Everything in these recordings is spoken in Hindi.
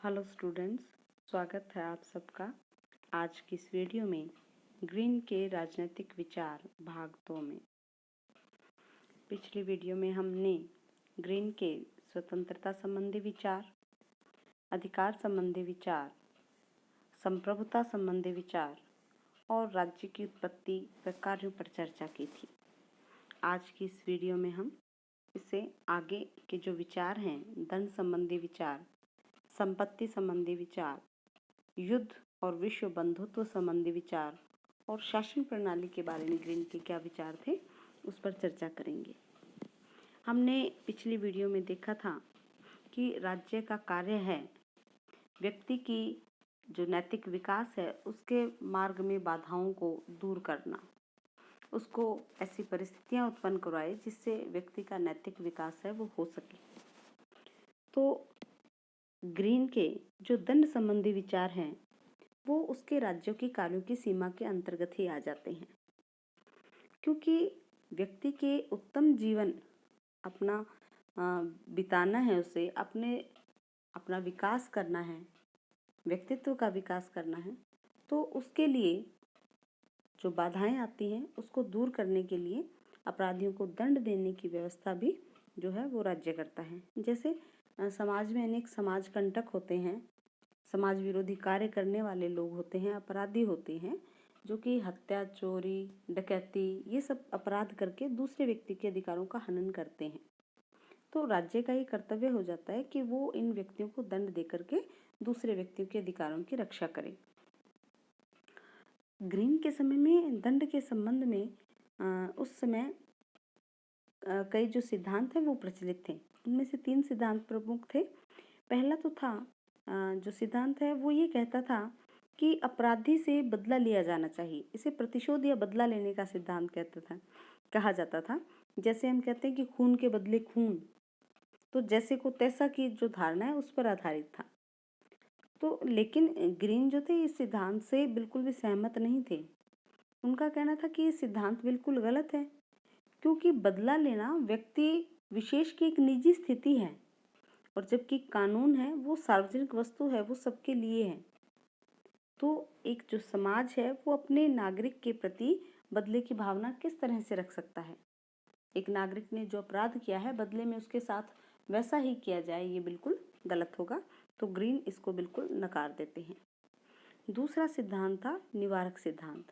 हेलो स्टूडेंट्स, स्वागत है आप सबका आज की इस वीडियो में ग्रीन के राजनीतिक विचार भाग 2 में। पिछली वीडियो में हमने ग्रीन के स्वतंत्रता संबंधी विचार, अधिकार संबंधी विचार, संप्रभुता संबंधी विचार और राज्य की उत्पत्ति व कार्यों पर चर्चा की थी। आज की इस वीडियो में हम इससे आगे के जो विचार हैं, धन संबंधी विचार, संपत्ति संबंधी विचार, युद्ध और विश्व बंधुत्व संबंधी विचार और शासन प्रणाली के बारे में ग्रीन के क्या विचार थे, उस पर चर्चा करेंगे। हमने पिछली वीडियो में देखा था कि राज्य का कार्य है व्यक्ति की जो नैतिक विकास है उसके मार्ग में बाधाओं को दूर करना, उसको ऐसी परिस्थितियां उत्पन्न करवाए जिससे व्यक्ति का नैतिक विकास है वो हो सके। तो ग्रीन के जो दंड संबंधी विचार हैं वो उसके राज्यों के कार्यों की सीमा के अंतर्गत ही आ जाते हैं, क्योंकि व्यक्ति के उत्तम जीवन अपना बिताना है, उसे अपना विकास करना है, व्यक्तित्व का विकास करना है, तो उसके लिए जो बाधाएं आती हैं उसको दूर करने के लिए अपराधियों को दंड देने की व्यवस्था भी जो है वो राज्य करता है। जैसे समाज में अनेक समाज कंटक होते हैं, समाज विरोधी कार्य करने वाले लोग होते हैं, अपराधी होते हैं, जो कि हत्या, चोरी, डकैती ये सब अपराध करके दूसरे व्यक्ति के अधिकारों का हनन करते हैं। तो राज्य का ये कर्तव्य हो जाता है कि वो इन व्यक्तियों को दंड दे करके दूसरे व्यक्तियों के अधिकारों की रक्षा करे। ग्रीन के समय में दंड के संबंध में उस समय कई जो सिद्धांत हैं वो प्रचलित थे। उनमें से 3 सिद्धांत प्रमुख थे। पहला तो था जो सिद्धांत है वो ये कहता था कि अपराधी से बदला लिया जाना चाहिए। इसे प्रतिशोध या बदला लेने का सिद्धांत कहा जाता था। जैसे हम कहते हैं कि खून के बदले खून, तो जैसे को तैसा की जो धारणा है उस पर आधारित था। तो लेकिन ग्रीन जो थे इस सिद्धांत से बिल्कुल भी सहमत नहीं थे। उनका कहना था कि ये सिद्धांत बिल्कुल गलत है, क्योंकि बदला लेना व्यक्ति विशेष की एक निजी स्थिति है और जबकि कानून है वो सार्वजनिक वस्तु है, वो सबके लिए है। तो एक जो समाज है वो अपने नागरिक के प्रति बदले की भावना किस तरह से रख सकता है। एक नागरिक ने जो अपराध किया है बदले में उसके साथ वैसा ही किया जाए, ये बिल्कुल गलत होगा। तो ग्रीन इसको बिल्कुल नकार देते हैं। दूसरा सिद्धांत था निवारक सिद्धांत,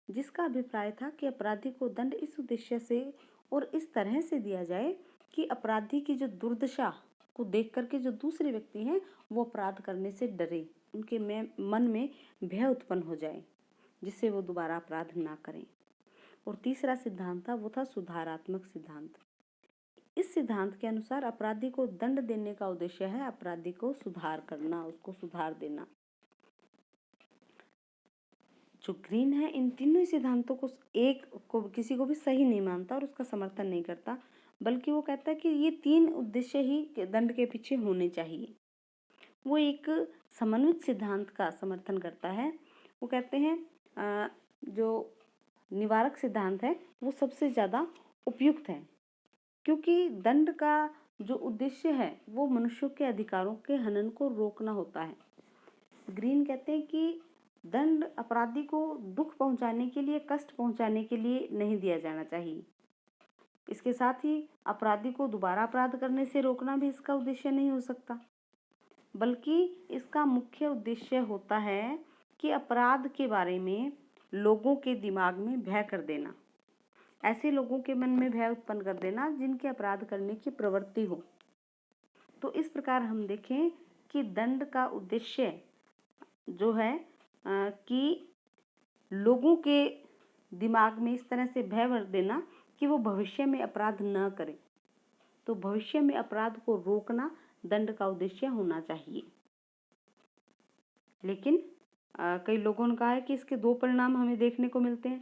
जिसका अभिप्राय था कि अपराधी को दंड इस उद्देश्य से और इस तरह से दिया जाए कि अपराधी की जो दुर्दशा को देख करके जो दूसरे व्यक्ति हैं वो अपराध करने से डरे, उनके मन में भय उत्पन्न हो जाए, जिससे वो दोबारा अपराध ना करें। और तीसरा सिद्धांत था वो था सुधारात्मक सिद्धांत। इस सिद्धांत के अनुसार अपराधी को दंड देने का उद्देश्य है अपराधी को सुधार करना, उसको सुधार देना। जो ग्रीन है इन तीनों सिद्धांतों को किसी को भी सही नहीं मानता और उसका समर्थन नहीं करता, बल्कि वो कहता है कि ये 3 उद्देश्य ही दंड के पीछे होने चाहिए। वो एक समन्वित सिद्धांत का समर्थन करता है। वो कहते हैं जो निवारक सिद्धांत है वो सबसे ज़्यादा उपयुक्त है, क्योंकि दंड का जो उद्देश्य है वो मनुष्यों के अधिकारों के हनन को रोकना होता है। ग्रीन कहते हैं कि दंड अपराधी को दुख पहुंचाने के लिए, कष्ट पहुंचाने के लिए नहीं दिया जाना चाहिए। इसके साथ ही अपराधी को दोबारा अपराध करने से रोकना भी इसका उद्देश्य नहीं हो सकता, बल्कि इसका मुख्य उद्देश्य होता है कि अपराध के बारे में लोगों के दिमाग में भय कर देना, ऐसे लोगों के मन में भय उत्पन्न कर देना जिनके अपराध करने की प्रवृत्ति हो। तो इस प्रकार हम देखें कि दंड का उद्देश्य जो है कि लोगों के दिमाग में इस तरह से भय भर देना कि वो भविष्य में अपराध न करें। तो भविष्य में अपराध को रोकना दंड का उद्देश्य होना चाहिए। लेकिन कई लोगों ने कहा है कि इसके 2 परिणाम हमें देखने को मिलते हैं।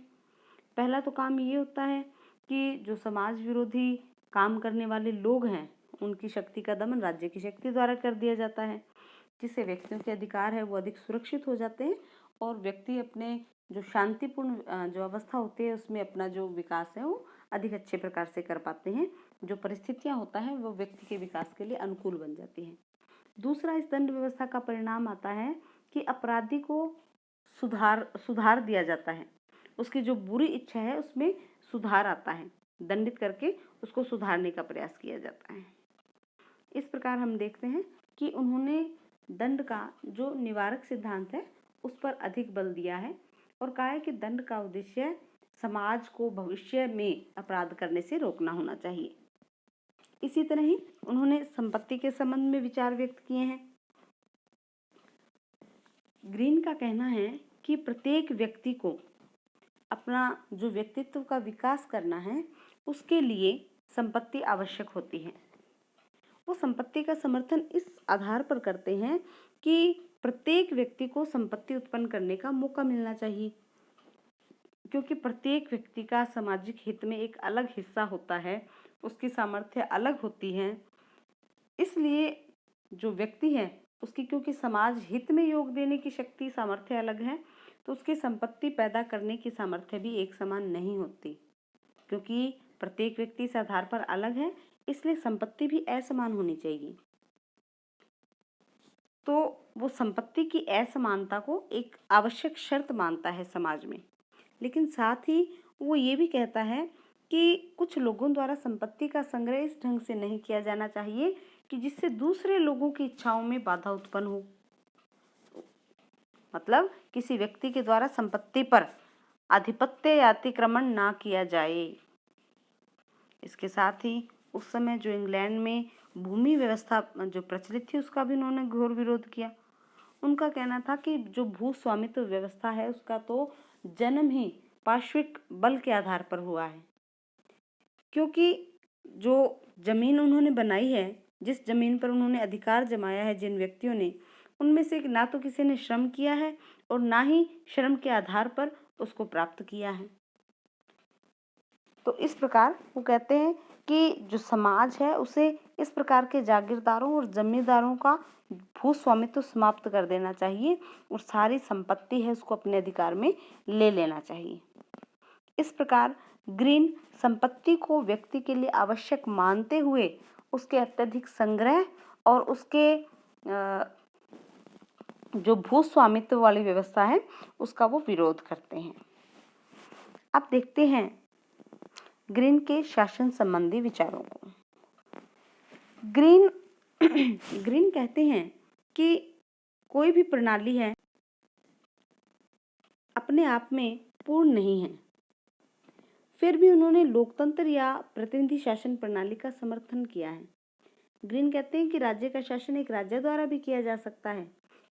पहला तो काम ये होता है कि जो समाज विरोधी काम करने वाले लोग हैं उनकी शक्ति का दमन राज्य की शक्ति द्वारा कर दिया जाता है, जिससे व्यक्तियों के अधिकार है वो अधिक सुरक्षित हो जाते हैं और व्यक्ति अपने जो शांतिपूर्ण जो अवस्था होती है उसमें अपना जो विकास है वो अधिक अच्छे प्रकार से कर पाते हैं। जो परिस्थितियां होता है वो व्यक्ति के विकास के लिए अनुकूल बन जाती हैं। दूसरा इस दंड व्यवस्था का परिणाम आता है कि अपराधी को सुधार दिया जाता है, उसकी जो बुरी इच्छा है उसमें सुधार आता है, दंडित करके उसको सुधारने का प्रयास किया जाता है। इस प्रकार हम देखते हैं कि उन्होंने दंड का जो निवारक सिद्धांत है उस पर अधिक बल दिया है और कहा है कि दंड का उद्देश्य समाज को भविष्य में अपराध करने से रोकना होना चाहिए। इसी तरह ही उन्होंने संपत्ति के संबंध में विचार व्यक्त किए हैं। ग्रीन का कहना है कि प्रत्येक व्यक्ति को अपना जो व्यक्तित्व का विकास करना है उसके लिए संपत्ति आवश्यक होती है। वो संपत्ति का समर्थन इस आधार पर करते हैं कि प्रत्येक व्यक्ति को संपत्ति उत्पन्न करने का मौका मिलना चाहिए, क्योंकि प्रत्येक व्यक्ति का सामाजिक हित में एक अलग हिस्सा होता है, उसकी सामर्थ्य अलग होती है। इसलिए जो व्यक्ति है उसकी क्योंकि समाज हित में योग देने की शक्ति सामर्थ्य अलग है, तो उसकी संपत्ति पैदा करने की सामर्थ्य भी एक समान नहीं होती, क्योंकि प्रत्येक व्यक्ति इस आधार पर अलग है, इसलिए संपत्ति भी असमान होनी चाहिए। तो वो संपत्ति की असमानता को एक आवश्यक शर्त मानता है समाज में, लेकिन साथ ही वो ये भी कहता है कि कुछ लोगों द्वारा संपत्ति का संग्रह इस ढंग से नहीं किया जाना चाहिए कि जिससे दूसरे लोगों की इच्छाओं में बाधा उत्पन्न हो। मतलब किसी व्यक्ति के द्वारा संपत्ति पर आधिपत्य या अतिक्रमण ना किया जाए। इसके साथ ही उस समय जो इंग्लैंड में भूमि व्यवस्था जो प्रचलित थी उसका भी उन्होंने घोर विरोध किया। उनका कहना था कि जो भू स्वामित्व व्यवस्था है उसका तो जन्म ही पार्श्विक बल के आधार पर हुआ है, क्योंकि जो जमीन उन्होंने बनाई है, जिस जमीन पर उन्होंने अधिकार जमाया है जिन व्यक्तियों ने, उनमें से ना तो किसी ने श्रम किया है और ना ही श्रम के आधार पर उसको प्राप्त किया है। तो इस प्रकार वो कहते हैं कि जो समाज है उसे इस प्रकार के जागीरदारों और जमींदारों का भू स्वामित्व समाप्त कर देना चाहिए और सारी संपत्ति है उसको अपने अधिकार में ले लेना चाहिए। इस प्रकार ग्रीन संपत्ति को व्यक्ति के लिए आवश्यक मानते हुए उसके अत्यधिक संग्रह और उसके जो भू स्वामित्व वाली व्यवस्था है उसका वो विरोध करते हैं। अब देखते हैं ग्रीन के शासन संबंधी विचारों को। ग्रीन कहते हैं कि कोई भी प्रणाली है अपने आप में पूर्ण नहीं है, फिर भी उन्होंने लोकतंत्र या प्रतिनिधि शासन प्रणाली का समर्थन किया है। ग्रीन कहते हैं कि राज्य का शासन एक राज्य द्वारा भी किया जा सकता है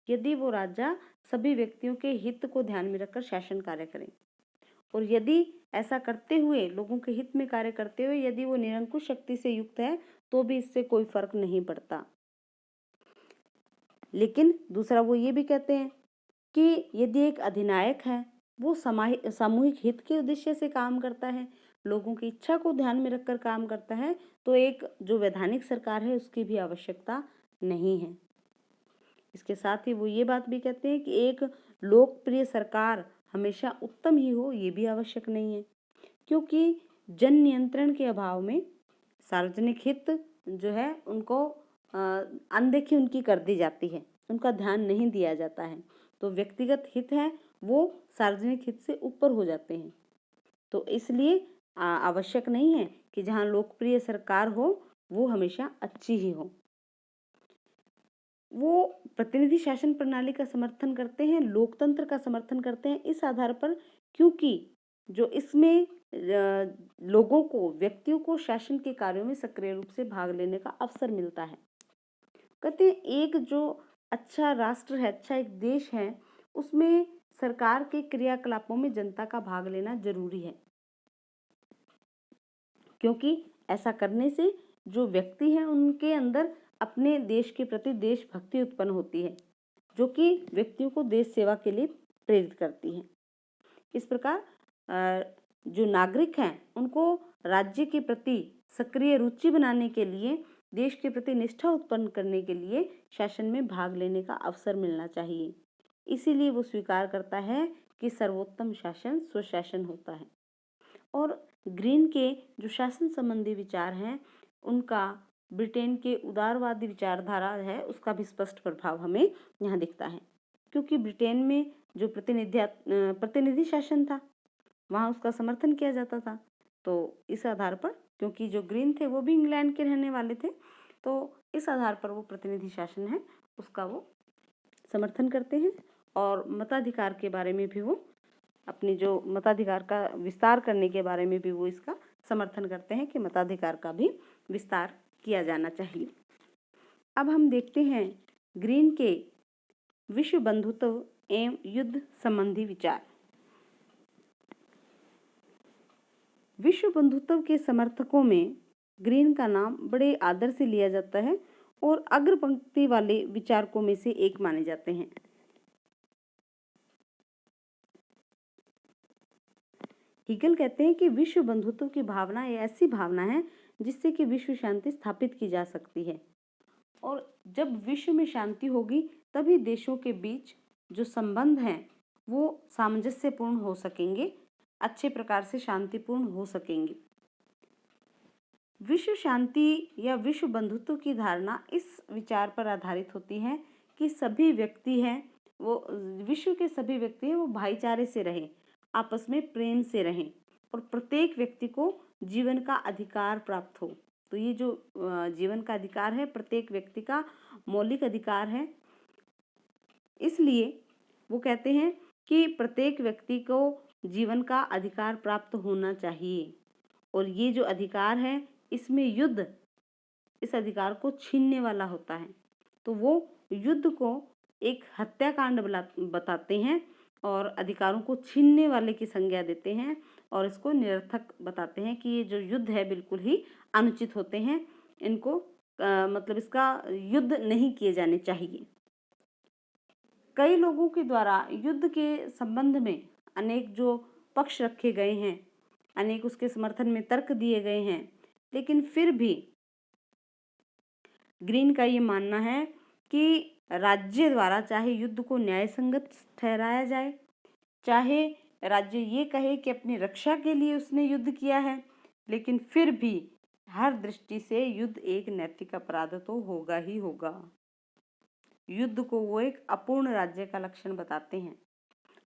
यदि वो राज्य सभी व्यक्तियों के हित को ध्यान में रखकर शासन कार्य करे, और यदि ऐसा करते हुए लोगों के हित में कार्य करते हुए यदि वो निरंकुश शक्ति से युक्त है तो भी इससे कोई फर्क नहीं पड़ता। लेकिन दूसरा वो ये भी कहते हैं कि यदि एक अधिनायक है वो सामूहिक हित के उद्देश्य से काम करता है, लोगों की इच्छा को ध्यान में रखकर काम करता है, तो एक जो वैधानिक सरकार है उसकी भी आवश्यकता नहीं है। इसके साथ ही वो ये बात भी कहते हैं कि एक लोकप्रिय सरकार हमेशा उत्तम ही हो ये भी आवश्यक नहीं है, क्योंकि जन नियंत्रण के अभाव में सार्वजनिक हित जो है उनको अनदेखी उनकी कर दी जाती है, उनका ध्यान नहीं दिया जाता है, तो व्यक्तिगत हित है वो सार्वजनिक हित से ऊपर हो जाते हैं। तो इसलिए आवश्यक नहीं है कि जहाँ लोकप्रिय सरकार हो वो हमेशा अच्छी ही हो। वो प्रतिनिधि शासन प्रणाली का समर्थन करते हैं, लोकतंत्र का समर्थन करते हैं इस आधार पर क्योंकि जो इसमें लोगों को, व्यक्तियों को शासन के कार्यों में सक्रिय रूप से भाग लेने का अवसर मिलता है। कहते हैं एक जो अच्छा राष्ट्र है, अच्छा एक देश है, उसमें सरकार के क्रियाकलापों में जनता का भाग लेना जरूरी है, क्योंकि ऐसा करने से जो व्यक्ति हैं उनके अंदर अपने देश के प्रति देशभक्ति उत्पन्न होती है, जो कि व्यक्तियों को देश सेवा के लिए प्रेरित करती है। इस प्रकार जो नागरिक हैं उनको राज्य के प्रति सक्रिय रुचि बनाने के लिए, देश के प्रति निष्ठा उत्पन्न करने के लिए शासन में भाग लेने का अवसर मिलना चाहिए। इसीलिए वो स्वीकार करता है कि सर्वोत्तम शासन स्वशासन होता है। और ग्रीन के जो शासन संबंधी विचार हैं उनका ब्रिटेन के उदारवादी विचारधारा है उसका भी स्पष्ट प्रभाव हमें यहाँ दिखता है, क्योंकि ब्रिटेन में जो प्रतिनिधि शासन था वहाँ उसका समर्थन किया जाता था। तो इस आधार पर, क्योंकि जो ग्रीन थे वो भी इंग्लैंड के रहने वाले थे, तो इस आधार पर वो प्रतिनिधि शासन है उसका वो समर्थन करते हैं। और मताधिकार के बारे में भी वो अपनी जो मताधिकार का विस्तार करने के बारे में भी वो इसका समर्थन करते हैं कि मताधिकार का भी विस्तार किया जाना चाहिए। अब हम देखते हैं ग्रीन के विश्व बंधुत्व एवं युद्ध संबंधी विचार। विश्व बंधुत्व के समर्थकों में ग्रीन का नाम बड़े आदर से लिया जाता है और अग्र पंक्ति वाले विचारकों में से एक माने जाते हैं। हीगल कहते हैं कि विश्व बंधुत्व की भावना एक ऐसी भावना है जिससे कि विश्व शांति स्थापित की जा सकती है, और जब विश्व में शांति होगी तभी देशों के बीच जो संबंध हैं वो सामंजस्यपूर्ण हो सकेंगे, अच्छे प्रकार से शांतिपूर्ण हो सकेंगे। विश्व शांति या विश्व बंधुत्व की धारणा इस विचार पर आधारित होती है कि सभी व्यक्ति हैं वो विश्व के सभी व्यक्ति हैं वो भाईचारे से रहें, आपस में प्रेम से रहें और प्रत्येक व्यक्ति को जीवन का अधिकार प्राप्त हो। तो ये जो जीवन का अधिकार है प्रत्येक व्यक्ति का मौलिक अधिकार है, इसलिए वो कहते हैं कि प्रत्येक व्यक्ति को जीवन का अधिकार प्राप्त होना चाहिए, और ये जो अधिकार है इसमें युद्ध इस अधिकार को छीनने वाला होता है। तो वो युद्ध को एक हत्याकांड बताते हैं और अधिकारों को छीनने वाले की संज्ञा देते हैं और इसको निरर्थक बताते हैं कि ये जो युद्ध है बिल्कुल ही अनुचित होते हैं, इनको मतलब इसका युद्ध नहीं किए जाने चाहिए। कई लोगों के द्वारा युद्ध के संबंध में अनेक जो पक्ष रखे गए हैं, अनेक उसके समर्थन में तर्क दिए गए हैं, लेकिन फिर भी ग्रीन का ये मानना है कि राज्य द्वारा चाहे युद्ध को न्यायसंगत ठहराया जाए, चाहे राज्य ये कहे कि अपनी रक्षा के लिए उसने युद्ध किया है, लेकिन फिर भी हर दृष्टि से युद्ध एक नैतिक अपराध तो होगा ही होगा। युद्ध को वो एक अपूर्ण राज्य का लक्षण बताते हैं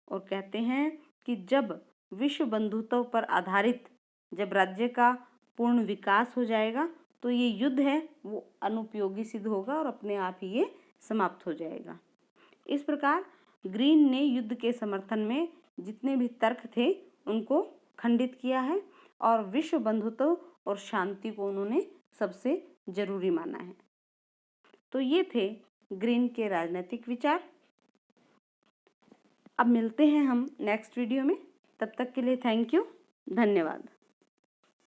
और कहते हैं कि जब विश्व बंधुत्व पर आधारित जब राज्य का पूर्ण विकास हो जाएगा तो ये युद्ध है वो अनुपयोगी सिद्ध होगा और अपने आप ही ये समाप्त हो जाएगा। इस प्रकार ग्रीन ने युद्ध के समर्थन में जितने भी तर्क थे उनको खंडित किया है और विश्व बंधुत्व और शांति को उन्होंने सबसे जरूरी माना है। तो ये थे ग्रीन के राजनीतिक विचार। अब मिलते हैं हम नेक्स्ट वीडियो में, तब तक के लिए थैंक यू, धन्यवाद।